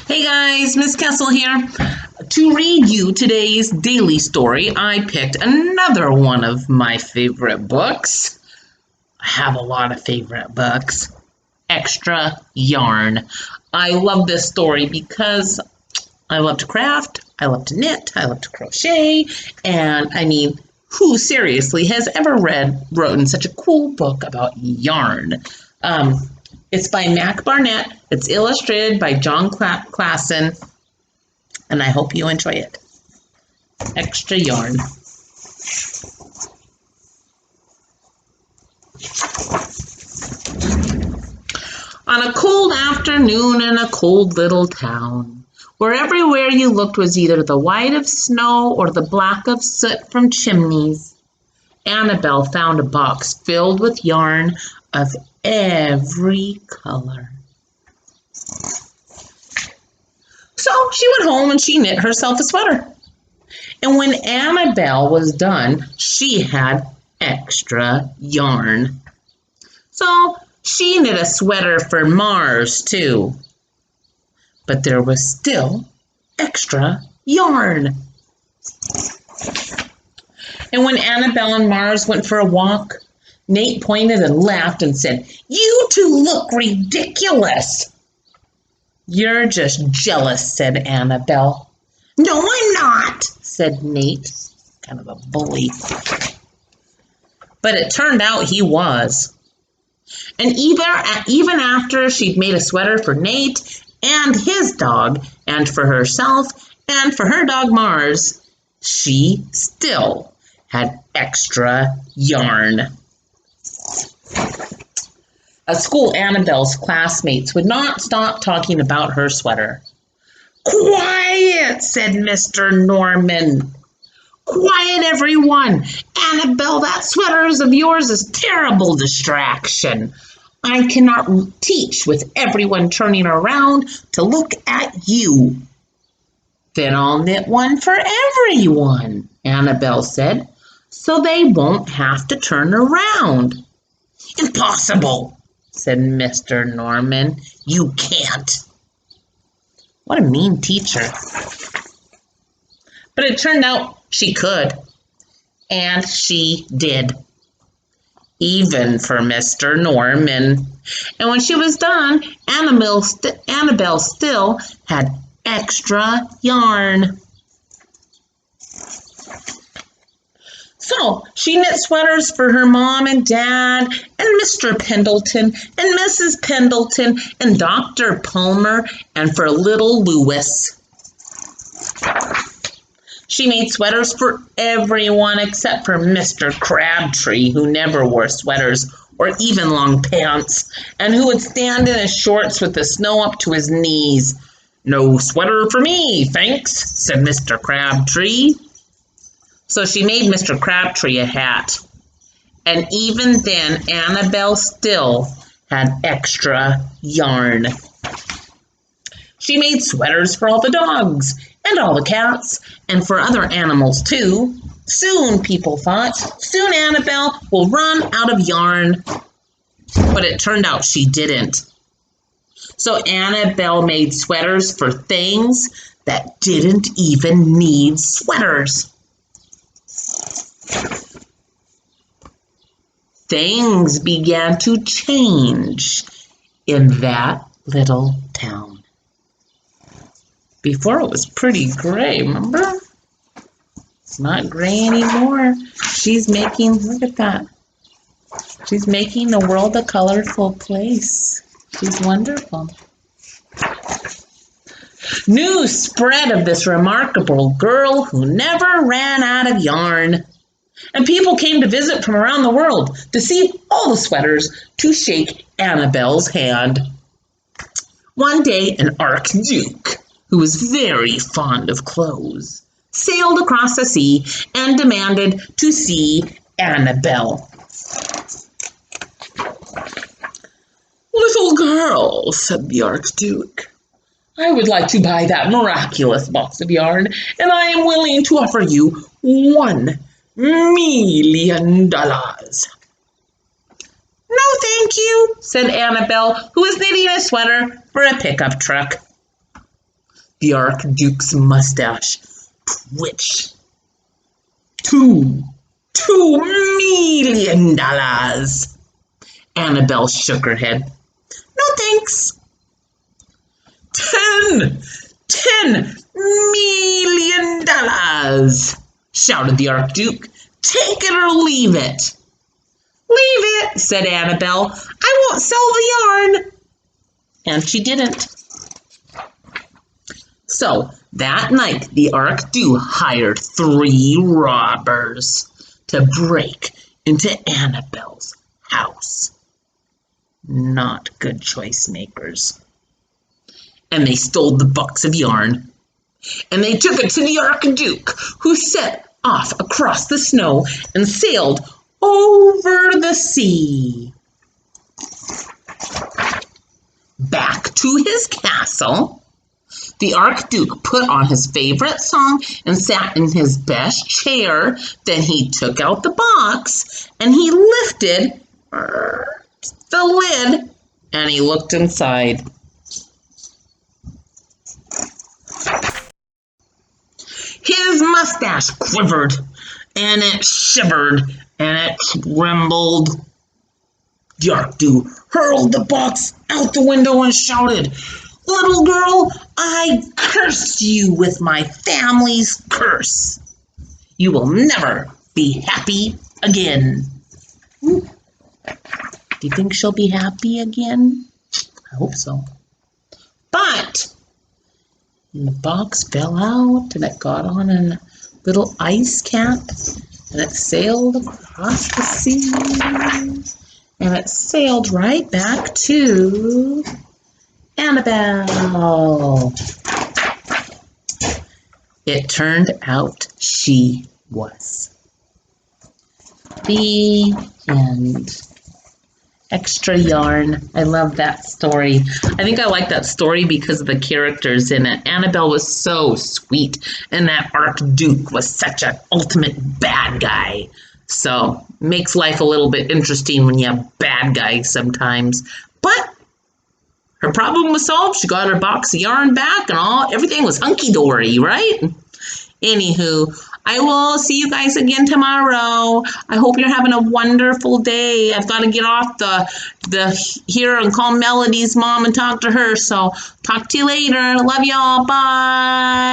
Hey guys, Miss Kessel here. To read you today's daily story, I picked another one of my favorite books. I have a lot of favorite books. Extra Yarn. I love this story because I love to craft, I love to knit, I love to crochet, and who seriously has ever written such a cool book about yarn? It's by Barnett. It's illustrated by John Klassen, and I hope you enjoy it. Extra Yarn. On a cold afternoon in a cold little town, where everywhere you looked was either the white of snow or the black of soot from chimneys, Annabelle found a box filled with yarn of every color. So she went home and she knit herself a sweater. And when Annabelle was done, she had extra yarn. So she knit a sweater for Mars too. But there was still extra yarn. And when Annabelle and Mars went for a walk, Nate pointed and laughed and said, "You two look ridiculous." "You're just jealous," said Annabelle. "No, I'm not," said Nate, kind of a bully. But it turned out he was. And even after she'd made a sweater for Nate and his dog, and for herself, and for her dog Mars, she still had extra yarn. At school, Annabelle's classmates would not stop talking about her sweater. "Quiet," said Mr. Norman. "Quiet, everyone. Annabelle, that sweater of yours is a terrible distraction. I cannot teach with everyone turning around to look at you." "Then I'll knit one for everyone," Annabelle said, "so they won't have to turn around." "Impossible," said Mr. Norman. "You can't." What a mean teacher. But it turned out she could, and she did, even for Mr. Norman. And when she was done, Annabelle still had extra yarn. So she knit sweaters for her mom and dad, and Mr. Pendleton, and Mrs. Pendleton, and Dr. Palmer, and for little Louis. She made sweaters for everyone except for Mr. Crabtree, who never wore sweaters or even long pants, and who would stand in his shorts with the snow up to his knees. "No sweater for me, thanks," said Mr. Crabtree. So she made Mr. Crabtree a hat. And even then, Annabelle still had extra yarn. She made sweaters for all the dogs and all the cats and for other animals too. Soon, people thought, soon Annabelle will run out of yarn. But it turned out she didn't. So Annabelle made sweaters for things that didn't even need sweaters. Things began to change in that little town. Before it was pretty gray, remember? It's not gray anymore. Look at that. She's making the world a colorful place. She's wonderful. News spread of this remarkable girl who never ran out of yarn. And people came to visit from around the world to see all the sweaters, to shake Annabelle's hand. One day, an archduke, who was very fond of clothes, sailed across the sea and demanded to see Annabelle. "Little girl," said the archduke, "I would like to buy that miraculous box of yarn, and I am willing to offer you $1,000,000. "No, thank you," said Annabelle, who was knitting a sweater for a pickup truck. The Archduke's mustache twitched. $2 million. Annabelle shook her head. No thanks. $10 million, shouted the Archduke. Take it or leave it. Leave it, said Annabelle. I won't sell the yarn. And she didn't. So that night, the Archduke hired 3 robbers to break into Annabelle's house. Not good choice makers. And they stole the box of yarn. And they took it to the Archduke, who set off across the snow and sailed over the sea. Back to his castle, the Archduke put on his favorite song and sat in his best chair. Then he took out the box and he lifted the lid and he looked inside. His mustache quivered and it shivered and it trembled. The Archduke hurled the box out the window and shouted, "Little girl, I curse you with my family's curse. You will never be happy again." Do you think she'll be happy again? I hope so. But the box fell out and it got on a little ice cap and it sailed across the sea and it sailed right back to Annabelle. It turned out she was. The end. Extra yarn. I love that story. I think I like that story because of the characters in it. Annabelle was so sweet, and that Archduke was such an ultimate bad guy. So, makes life a little bit interesting when you have bad guys sometimes. But her problem was solved. She got her box of yarn back, and everything was hunky-dory, right? Anywho, I will see you guys again tomorrow. I hope you're having a wonderful day. I've got to get off the here and call Melody's mom and talk to her. So talk to you later. Love y'all. Bye.